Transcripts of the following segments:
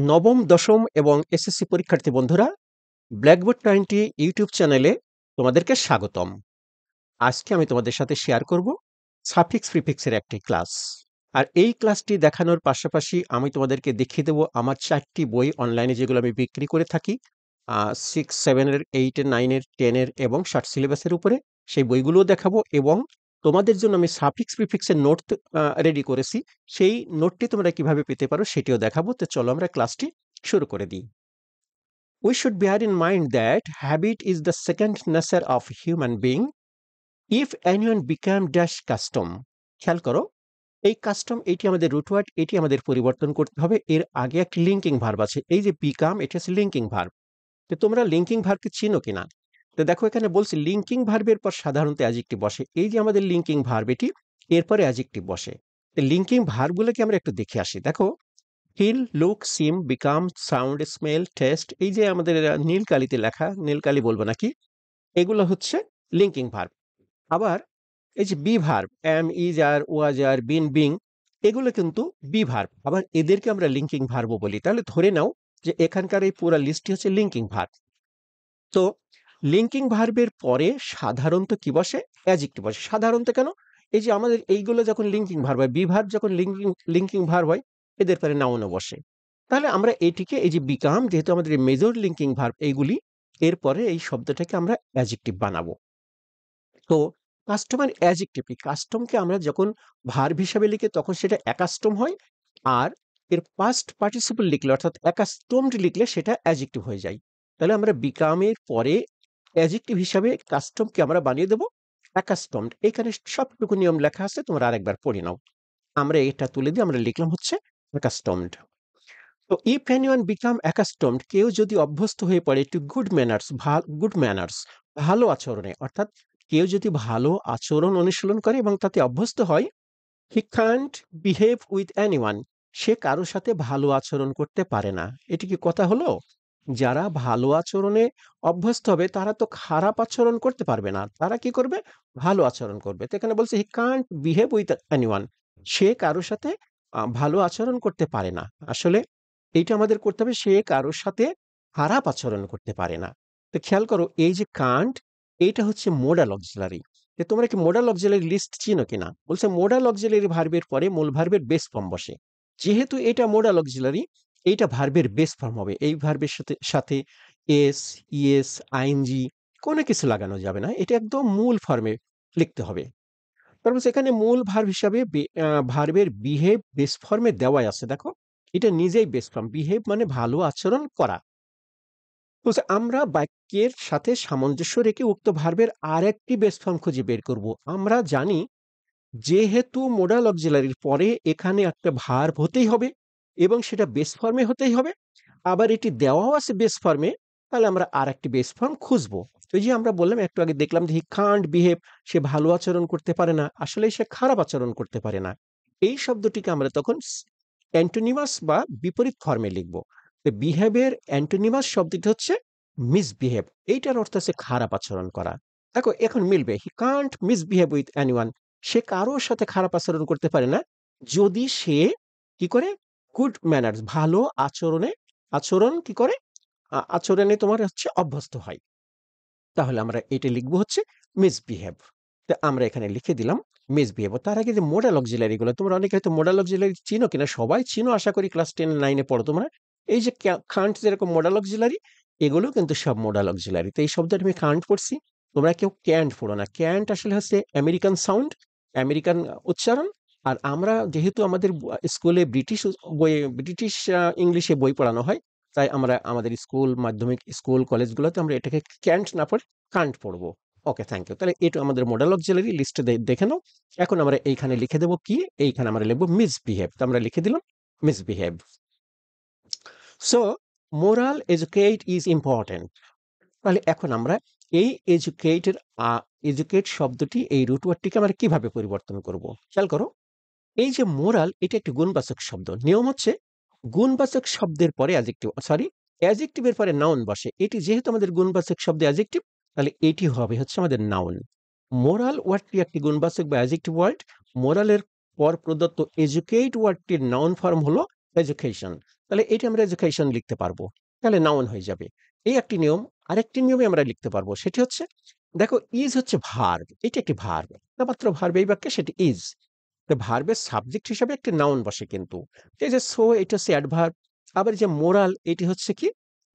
নবম, দশম এবং এসএসসি পরীক্ষার্থী বন্ধুরা, ব্ল্যাকবোর্ড 20 ইউটিউব চ্যানেলে তোমাদেরকে স্বাগতম। আজকে আমি তোমাদের সাথে শেয়ার করব সাফিক্স প্রিফিক্সের একটি ক্লাস। আর এই ক্লাসটি দেখানোর পাশাপাশি আমি তোমাদেরকে দেখিয়ে দেব আমার 4টি বই অনলাইনে যেগুলো আমি বিক্রি করে থাকি 6, 7 এর, 8 এর, 9 এর, 10 এর এবং শর্ট সিলেবাসের উপরে। সেই বইগুলোও দেখাবো এবং তোমাদের জন্য আমি সাফিক্স প্রিফিক্সের নোট রেডি করেছি। সেই নোটটি তোমরা কিভাবে পেতে পারো সেটিও দেখাবো। তো চলো আমরা ক্লাসটি শুরু করে দিই। We should bear in mind that habit is the second nature of human being. If anyone become dash custom, খেয়াল করো, এই কাস্টম এটি আমাদের রুট ওয়ার্ড, এটি আমাদের পরিবর্তন করতে হবে। এর আগে একটি লিঙ্কিং ভার্ব আছে, এই যে বিকাম, এটা হচ্ছে লিঙ্কিং ভার্ব। তো তোমরা লিঙ্কিং ভার্বকে চিনো কিনা? তো দেখো এখানে বলছি লিঙ্কিং ভার্বের পর সাধারণত অ্যাডজেক্টিভ বসে। এই যে আমাদের লিঙ্কিং ভার্ব, এটি এরপরে অ্যাডজেক্টিভ বসে। তো লিঙ্কিং ভার্বগুলোকে আমরা একটু দেখে আসি। দেখো, ফিল, লুক, সিম, বিকাম, সাউন্ড, স্মেল, টেস্ট, এই যে আমাদের নীল কালিতে লেখা, নীল কালি বলবো নাকি, এগুলো হচ্ছে লিঙ্কিং ভার্ব। আবার এই যে be verb, am, is, are, was, are, been, being, এগুলো কিন্তু বি ভার্ব। আবার এদেরকে আমরা লিঙ্কিং ভার্বও বলি। তাহলে ধরে নাও যে এখানকার এই পুরো লিস্টটি হচ্ছে লিঙ্কিং ভার্ব। তো লিঙ্কিং ভার্বের পরে সাধারণত কি বসে? অ্যাডজেক্টিভ বসে। সাধারণত কেন? এই যে আমাদের এইগুলো যখন লিঙ্কিং ভার্ব হয়, বি ভার্ব যখন লিঙ্কিং ভার্ব হয়, এদের পরে নাউনও বসে। তাহলে আমরা এটিকে, এই যে বিকাম, যেহেতু আমাদের মেজর লিঙ্কিং ভার্ব এইগুলি, এরপরে এই শব্দটাকে আমরা অ্যাডজেক্টিভ বানাবো। তো কাস্টমার অ্যাডজেক্টিভ কি? কাস্টমকে আমরা যখন ভার্ব হিসাবে লিখি তখন সেটা অ্যাকাস্টম হয়। আর এর পাস্ট পার্টিসিপল লিখলে, অর্থাৎ অ্যাকাস্টমড লিখলে সেটা অ্যাডজেক্টিভ হয়ে যায়। তাহলে আমরা বিকামের পরে অ্যাডজেক্টিভ হিসাবে কাস্টমকে আমরা বানিয়ে দেবো অ্যাকাস্টমড। এখানে সবটুকু নিয়ম লেখা আছে, তোমরা আরেকবার পড়ে নাও। আমরা এটা তুলে দিয়ে আমরা লিখলাম হচ্ছে অ্যাকাস্টমড। তো ইফ এনিওয়ান বিকাম অ্যাকাস্টমড, কেউ যদি অভ্যস্ত হয়ে পড়ে টু গুড ম্যানার্স, ভালো আচরণে, অর্থাৎ কেউ যদি ভালো আচরণ অনুশীলন করে এবং তাতে অভ্যস্ত হয়, he can't behave with anyone, সে কারোর সাথে ভালো আচরণ করতে পারে না। এটি কি কথা হলো? যারা ভালো আচরণে অভ্যস্ত হবে তারা তো খারাপ আচরণ করতে পারবে না, তারা কি করবে? ভালো আচরণ করবে। তো এখানে বলছে he can't behave with anyone, সে কারোর সাথে ভালো আচরণ করতে পারে না। আসলে এইটা আমাদের করতে হবে, সে কারোর সাথে খারাপ আচরণ করতে পারে না। তো খেয়াল করো, এই যে কান্ট, এইটা হচ্ছে মোডাল অক্সিলারি। তোমরা কি মোডাল অক্সিলারি লিস্ট চিনো কিনা? বলছে মোডাল অক্সিলারি ভার্বের পরে মূল ভার্বের বেস ফর্ম বসে। যেহেতু এটা মোডাল অক্সিলারি, এইটা ভার্বের বেস ফর্ম হবে। এই ভার্বের সাথে সাথে এস, ইএস, আইএনজি কোনো কিছু লাগানো যাবে না। এটা একদম মূল ফর্মে লিখতে হবে। তারপর সেখানে মূল ভার্ব হিসাবে ভার্বের বিহেভ বেস ফর্মে দেওয়াই আছে। দেখো, এটা নিজেই বেস ফর্ম। বিহেভ মানে ভালো আচরণ করা। তো আমরা বাক্যের সাথে সামঞ্জস্য রেখে উক্ত ভার্বের আরেকটি বেস ফর্ম খুঁজে বের করব। আমরা জানি যেহেতু মোডাল অক্সিলারির পরে এখানে একটা ভার্ব হতেই হবে এবং সেটা বেস ফর্মে হতেই হবে, আবার এটি দেওয়াও আছে বেস ফর্মে, তাহলে আমরা আরেকটি বেস ফর্ম খুঁজবো। তো এই যে আমরা বললাম, একটু আগে দেখলাম যে হি কান্ট বিহেভ, সে ভালো আচরণ করতে পারে না, আসলে সে খারাপ আচরণ করতে পারে না। এই শব্দটিকে আমরা তখন অ্যান্টোনিমাস বা বিপরীত ফর্মে লিখব। তো বিহেভের অ্যান্টোনিমাস শব্দটি হচ্ছে মিসবিহেভ। এইটার অর্থ হচ্ছে খারাপ আচরণ করা। দেখো এখন মিলবে, he can't misbehave with anyone, সে কারোর সাথে খারাপ আচরণ করতে পারে না যদি সে কি করে? গুড ম্যানার্স, ভালো আচরণ কি করে? আচরণে তোমার হচ্ছে অভ্যস্ত হয়। তাহলে আমরা এটা লিখবো হচ্ছে মিসবিহেভ। তো আমরা এখানে লিখে দিলাম মিসবিহেভ। তার আগে যে মোডাল অক্সিলারি গুলো, তোমরা অনেকে হয়তো মোডাল অক্সিলারি চিনো কিনা? সবাই চিনো আশা করি, ক্লাস 10 9 এ পড়ো তোমরা। এই যে কান্ট যেরকম মোডাল অক্সিলারি, এগুলো কিন্তু সব মোডাল অক্সিলারি। তো এই শব্দটা আমি কান্ট পড়ছি, তোমরা কেউ ক্যান্ট পড়ো না। ক্যান্ট আসলে হচ্ছে আমেরিকান সাউন্ড, আমেরিকান উচ্চারণ। আর আমরা যেহেতু আমাদের স্কুলে ব্রিটিশ ইংলিশে বই পড়ানো হয়, তাই আমরা আমাদের স্কুল, মাধ্যমিক স্কুল, কলেজগুলোতে আমরা এটাকে ক্যান্ট না পড়ে কান্ট পড়বো। ওকে, থ্যাংক ইউ। তাহলে এটা আমাদের মডেল অক্সিলারি লিস্টে দেখে নাও। এখন আমরা এইখানে লিখে দেবো কি? এইখানে আমরা লিখবো মিসবিহেভ। তো আমরা লিখে দিলাম misbehave. So moral educate is important. তাহলে এখন আমরা এই এডুকেটের এডুকেট শব্দটি, এই রুট ওয়ার্ডটিকে আমরা কিভাবে পরিবর্তন করব? খেয়াল করো, এই যে মোরাল, এটা একটি গুণবাচক শব্দ। নিয়ম হচ্ছে গুণবাচক শব্দের পরে অ্যাডজেক্টিভের পরে নাউন বসে। এটি যেহেতু আমাদের গুণবাচক শব্দ অ্যাডজেক্টিভ, তাহলে এটি হবে হচ্ছে আমাদের নাউন। মোরাল ওয়ার্ডটি একটি গুণবাচক বা অ্যাডজেক্টিভ ওয়ার্ড। মোরালের পর প্রদত্ত এডুকেট ওয়ার্ডটির নাউন ফর্ম হলো এডুকেশন। তাহলে এটা আমরা এডুকেশন লিখতে পারবো। তাহলে নাউন হয়ে যাবে। এই একটি নিয়ম। আরেকটি নিয়মে আমরা লিখতে পারবো। সেটি হচ্ছে দেখো ইজ হচ্ছে ভার্ব। এটি একটি ভার্ব। একমাত্র ভার্ব এই বাক্যে সেটি ইজ। তো ভার্বের সাবজেক্ট হিসাবে একটি নাউন বসে কিন্তু। এই যে সো এটা হচ্ছে অ্যাডভার্ব। আবার যে মোরাল এটি হচ্ছে কি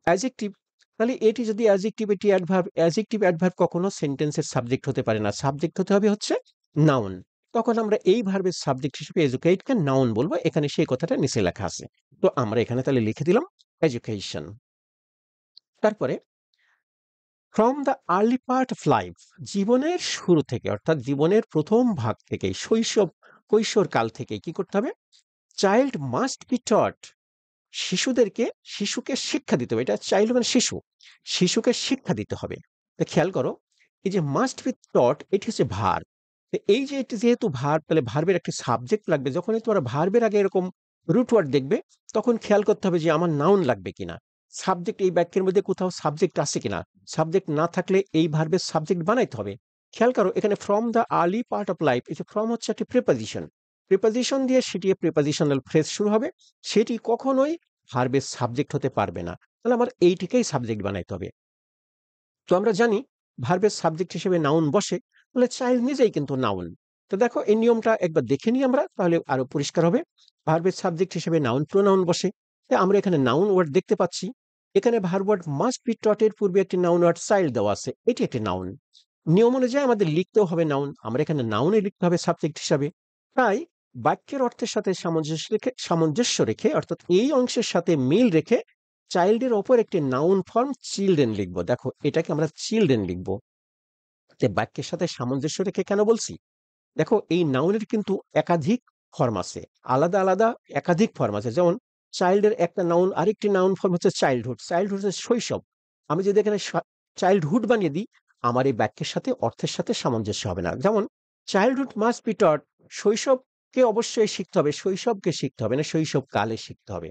অ্যাডজেক্টিভ। তাহলে এটি যদি অ্যাডজেক্টিভ এটি অ্যাডভার্ব, অ্যাডজেক্টিভ অ্যাডভার্ব কখনো সেন্টেন্সের সাবজেক্ট হতে পারে না। সাবজেক্ট হতে হবে হচ্ছে নাউন। তখন আমরা এই ভার্বের সাবজেক্ট হিসেবে এডুকেটকে নাউন বলবো। এখানে সেই কথাটা নিচে লেখা আছে। তো আমরা এখানে তাহলে লিখে দিলাম এডুকেশন। তারপরে from the early part of life, জীবনের শুরু থেকে অর্থাৎ জীবনের প্রথম ভাগ থেকেই কৈশোর কাল থেকেই কি করতে হবে? চাইল্ড মাস্ট বি টট, শিশুকে শিক্ষা দিতে হবে। এটা চাইল্ড মানে শিশু, শিশুকে শিক্ষা দিতে হবে। তো খেয়াল করো এই যে মাস্ট বি টট এটি হচ্ছে ভার্ব। এই যে এটি যেহেতু ভার্ব তাহলে ভার্বের একটি সাবজেক্ট লাগবে। যখনই তোমরা ভার্বের আগে এরকম রুট ওয়ার্ড দেখবে তখন খেয়াল করতে হবে যে আমার নাউন লাগবে কিনা, সাবজেক্ট এই বাক্যের মধ্যে কোথাও সাবজেক্ট আছে কিনা। সাবজেক্ট না থাকলে এই ভার্বের সাবজেক্ট বানাইতে হবে। খেয়াল করো এখানে from the early part of life, এই যে ফ্রম হচ্ছে একটি প্রিপোজিশন। প্রিপোজিশন দিয়ে সেটি প্রিপোজিশনাল ফ্রেজ শুরু হবে। সেটি কখনোই ভার্বের সাবজেক্ট হতে পারবে না। তাহলে আমার এইটিকেই সাবজেক্ট বানাইতে হবে। তো আমরা জানি ভার্বের সাবজেক্ট হিসেবে নাউন বসে। তাহলে চাইল্ড নিজেই কিন্তু নাউন। তো দেখো এই নিয়মটা একবার দেখে নিই আমরা, তাহলে আরো পরিষ্কার হবে। ভার্বের সাবজেক্ট হিসেবে নাউন প্রোনাউন বসে। তাই আমরা এখানে নাউন ওয়ার্ড দেখতে পাচ্ছি। এখানে verb word must be taught এর পূর্বে একটি নাউন ওয়ার্ড চাইল্ড দেওয়া আছে, এটি একটি নাউন। নিয়ম অনুযায়ী আমাদের লিখতেও হবে নাউন, আমরা এখানে নাউনে লিখতে হবে সাবজেক্ট হিসাবে। তাই বাক্যের অর্থের সাথে সামঞ্জস্য রেখে অর্থাৎ এই অংশের সাথে মিল রেখে চাইল্ডের ওপর একটি নাউন ফর্ম চিলড্রেন লিখবো। দেখো এটাকে আমরা চিলড্রেন লিখবো। যে বাক্যের সাথে সামঞ্জস্য রেখে কেন বলছি? দেখো এই নাউনের কিন্তু একাধিক ফর্ম আছে, আলাদা আলাদা একাধিক ফর্ম আছে। যেমন চাইল্ডের একটা নাউন, আরেকটি নাউন ফর্ম হচ্ছে চাইল্ডহুড। চাইল্ডহুড হচ্ছে শৈশব। আমি যদি এখানে চাইল্ডহুড বানিয়ে দিই আমার এই বাক্যের সাথে অর্থের সাথে সামঞ্জস্য হবে না। যেমন চাইল্ডহুড মাস্ট বি টট, শৈশবকে অবশ্যই শিখতে হবে, শৈশবকে শিখতে হবে না, শৈশব কালে শিখতে হবে।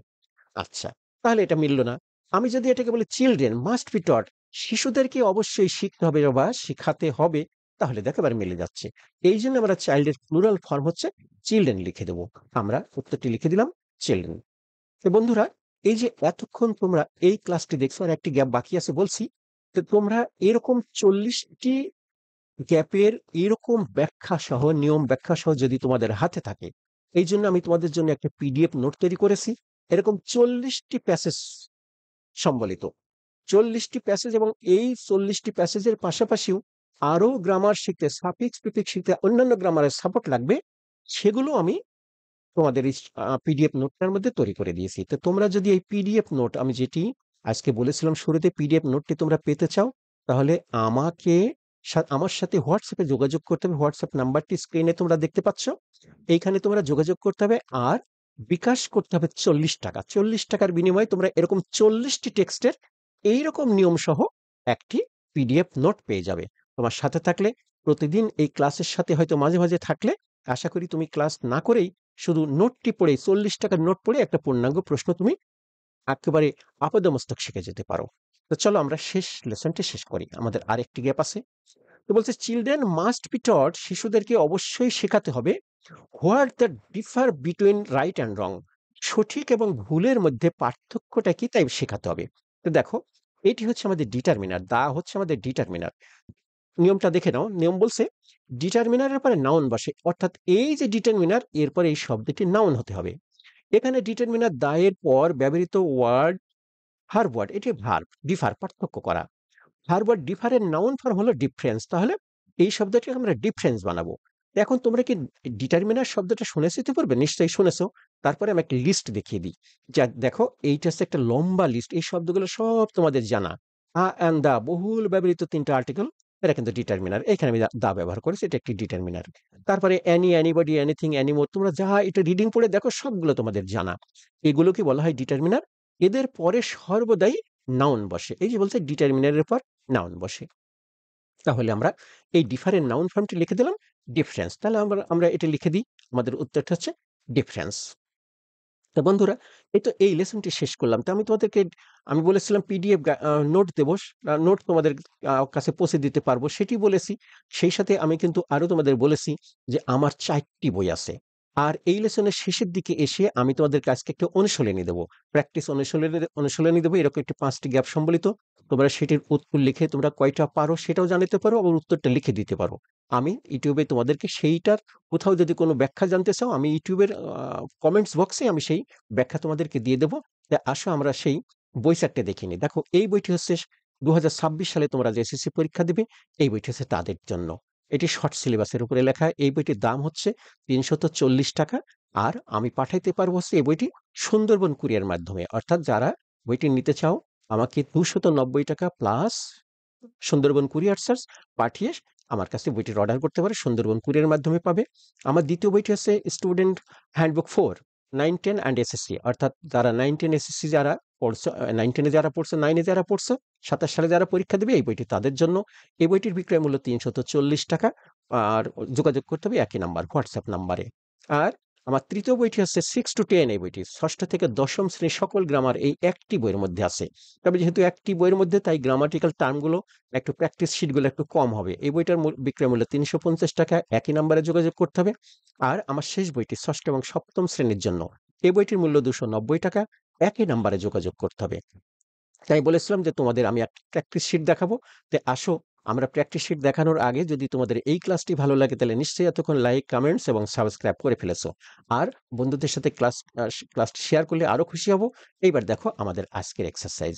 আচ্ছা, তাহলে এটা মিলল না। আমি যদি এটাকে বলি চিলড্রেন মাস্ট বি টট, শিশুদেরকে অবশ্যই শিখতে হবে বা শিখাতে হবে, তাহলে দেখো এবার মিলে যাচ্ছে। এই জন্য আমরা চাইল্ডের প্লুরাল ফর্ম হচ্ছে চিলড্রেন লিখে দেবো। আমরা উত্তরটি লিখে দিলাম চিলড্রেন। তো বন্ধুরা এই যে এতক্ষণ তোমরা এই ক্লাসটি দেখছো আর একটি গ্যাপ বাকি আছে বলছি, তো তোমরা এরকম 40টি গ্যাপের এরকম ব্যাখ্যা সহ নিয়ম ব্যাখ্যা সহ যদি তোমাদের হাতে থাকে, এই জন্য আমি তোমাদের জন্য একটা পিডিএফ নোট তৈরি করেছি। এরকম 40টি প্যাসেজ সম্বলিত, 40টি প্যাসেজ, এবং এই 40টি প্যাসেজের পাশাপাশিও আরো গ্রামার শিখতে, সাফিক্স প্রিফিক্স শিখতে অন্যান্য গ্রামারের সাপোর্ট লাগবে। সেগুলো আমি তোমাদের এই পিডিএফ নোটটার মধ্যে তৈরি করে দিয়েছি। তো তোমরা যদি এই পিডিএফ নোট আমি যেটি আজকে বলেছিলাম শুরুতে পিডিএফ নোটটি তোমরা পেতে চাও, তাহলে আমার সাথে হোয়াটসঅ্যাপে যোগাযোগ করতে হবে। হোয়াটসঅ্যাপ নাম্বারটি স্ক্রিনে তোমরা দেখতে পাচ্ছ। এইখানে তোমরা যোগাযোগ করতে হবে আর বিকাশ করতে হবে 40 টাকা। 40 টাকার বিনিময়ে তোমরা এরকম 40টি টেক্সটের এইরকম নিয়ম সহ একটি পিডিএফ নোট পেয়ে যাবে। তোমার সাথে থাকলে প্রতিদিন এই ক্লাসের সাথে হয়তো মাঝে মাঝে থাকলে আশা করি তুমি ক্লাস না করেই শুধু নোটটি পড়ে 40 টাকার নোট পড়ে একটা পূর্ণাঙ্গ প্রশ্ন তুমি একেবারে আপাদমস্তক শিখে যেতে পারো। তো চলো আমরা লেসনটি শেষ করি, আমাদের আরেকটি গ্যাপ আছে। তো বলছে চিলড্রেন মাস্ট বি টট, শিশুদেরকে অবশ্যই শেখাতে হবে what the differ between right and রং, সঠিক এবং ভুলের মধ্যে পার্থক্যটা কি তাই শেখাতে হবে। তো দেখো এটি হচ্ছে আমাদের ডিটারমিনার, দা হচ্ছে আমাদের ডিটারমিনার। নিয়মটা দেখে নাও। নিয়ম বলছে ডিটারমিনারের পরে নাউন বসে, অর্থাৎ এই যে ডিটারমিনার এরপরে এই শব্দটি নাউন হতে হবে। এখানে ডিটারমিনার দা এর পর ব্যবহৃত ওয়ার্ড ভার্ব ওয়ার্ড, এটি ভার্ব, ডিফার পার্থক্য করা। ভার্ব ওয়ার্ড ডিফারের নাউন ফর্ম হলো ডিফারেন্স। তাহলে এই শব্দটি আমরা ডিফারেন্স বানাবো। এখন তোমরা কি ডিটারমিনার শব্দটা শুনেছো তো পূর্বে? নিশ্চয়ই শুনেছো। তারপরে আমি একটা লিস্ট দেখিয়ে দিই। যা দেখো এইটা হচ্ছে একটা লম্বা লিস্ট, এই শব্দগুলো সব তোমাদের জানা। অ্যান্ড দা বহুল ব্যবহৃত 3টা আর্টিকেল, এটা কিন্তু ডিটারমিনার। এখানে আমি দা ব্যবহার করেছি, এটা একটি ডিটারমিনার। তারপরে অ্যানি, অ্যানিবডি, এনিথিং, অ্যানিমোর, তোমরা যা এটা রিডিং পড়ে দেখো সবগুলো তোমাদের জানা। এগুলোকে বলা হয় ডিটারমিনার। এদের পরে সর্বদাই নাউন বসে। এই যে বলছে ডিটারমিনারের পর নাউন বসে। তাহলে আমরা এই ডিফারেন্ট নাউন ফর্মটি লিখে দিলাম ডিফারেন্স। তাহলে আমরা এটা লিখে দিই, আমাদের উত্তরটা হচ্ছে ডিফারেন্স। তো বন্ধুরা এই তো এই লেসনটি শেষ করলাম। তো আমি বলেছিলাম পিডিএফ নোট দেবো, নোট তোমাদের কাছে পৌঁছে দিতে পারবো সেটি বলেছি। সেই সাথে আমি কিন্তু আরো তোমাদের বলেছি যে আমার 4টি বই আছে। আর এই লেসনের শেষের দিকে এসে আমি তোমাদেরকে আজকে একটা অনুশীলনী দেবো। প্র্যাকটিস অনুশীলনী দেবো এরকম একটি ৫ টি গ্যাপ সম্বলিত। তোমরা সেটির উত্তর লিখে তোমরা কয়টা পারো সেটাও জানাতে পারো, আবার উত্তরটা লিখে দিতে পারো। আমি YouTube এ তোমাদেরকে সেইটার কোথাও যদি কোনো ব্যাখ্যা জানতে চাও, আমি YouTube এর কমেন্টস বক্সে আমি সেই ব্যাখ্যা তোমাদেরকে দিয়ে দেবো। আসো আমরা সেই বই চারটে দেখে নিই। দেখো এই বইটি হচ্ছে ২০২৬ সালে তোমরা যে এসএসসি পরীক্ষা দিবে, এই বইটি হচ্ছে তাদের জন্য। এটি শর্ট সিলেবাসের উপরে লেখা। এই বইটির দাম হচ্ছে ৳৩৪০। আর আমি পাঠাইতে পারবো হচ্ছে এই বইটি সুন্দরবন কুরিয়ার মাধ্যমে। অর্থাৎ যারা বইটি নিতে চাও আমাকে ৳২৯০ প্লাস সুন্দরবন কুরিয়ার চার্জ পাঠিয়ে আমার কাছে বইটির অর্ডার করতে পারে। সুন্দরবন কুরিয়ার মাধ্যমে পাবে। আমার দ্বিতীয় বইটি হচ্ছে স্টুডেন্ট হ্যান্ডবুক 4 9, 10 অ্যান্ড এসএসসি। অর্থাৎ যারা 9, 10 এসএসসি যারা পড়ছো, 9, 10 এ যারা পড়ছো, 9 এ যারা পড়ছো, ২৭ সালে যারা পরীক্ষা দেবে, এই বইটি তাদের জন্য। এই বইটির বিক্রয় মূল্য ৳৩৪০। আর যোগাযোগ করতে হবে একই নাম্বার, হোয়াটসঅ্যাপ নাম্বারে। আর আমার তৃতীয় বইটি হচ্ছে 6 to 10। এই বইটি ৬ষ্ঠ থেকে ১০ম শ্রেণীর সকল গ্রামার এই একটি বইয়ের মধ্যে আছে। তবে যেহেতু একটি বইয়ের মধ্যে, তাই গ্রামাটিক্যাল টার্মগুলো একটু প্র্যাকটিস শিটগুলো একটু কম হবে। এই বইটার বিক্রয় মূল্য ৳৩৫০। একই নাম্বারে যোগাযোগ করতে হবে। আর আমার শেষ বইটি ৬ষ্ঠ এবং ৭ম শ্রেণীর জন্য। এই বইটির মূল্য ৳২৯০। একই নাম্বারে যোগাযোগ করতে হবে। তাই বলেছিলাম যে তোমাদের আমি একটা প্র্যাকটিস শিট দেখাবো। তো আসো আমরা প্র্যাকটিস শিট দেখানোর আগে যদি তোমাদের এই ক্লাসটি ভালো লাগে তাহলে নিশ্চয়ই এতক্ষণ লাইক, কমেন্টস এবং সাবস্ক্রাইব করে ফেলেছো। আর বন্ধুদের সাথে ক্লাসটি শেয়ার করলে আরো খুশি হব। এইবার দেখো আমাদের আজকের এক্সারসাইজ।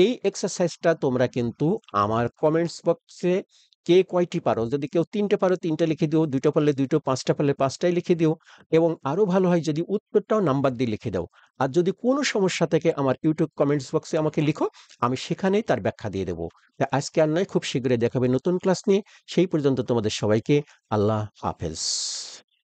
এই এক্সারসাইজটা তোমরা কিন্তু আমার কমেন্টস বক্সে কে কয়টি পারো, যদি কেউ ৩টে পারো ৩টা লিখে দিও, ২টো পারলে ২টো, ৫টা পারলে ৫টাই লিখে দিও। এবং আরো ভালো হয় যদি উত্তরটাও নাম্বার দিয়ে লিখে দাও। আর যদি কোনো সমস্যা থেকে আমার ইউটিউব কমেন্টস বক্সে আমাকে লিখো, আমি সেখানেই তার ব্যাখ্যা দিয়ে দেবো। তা আজকে আর নয়, খুব শীঘ্রই দেখাবে নতুন ক্লাস নিয়ে। সেই পর্যন্ত তোমাদের সবাইকে আল্লাহ হাফেজ।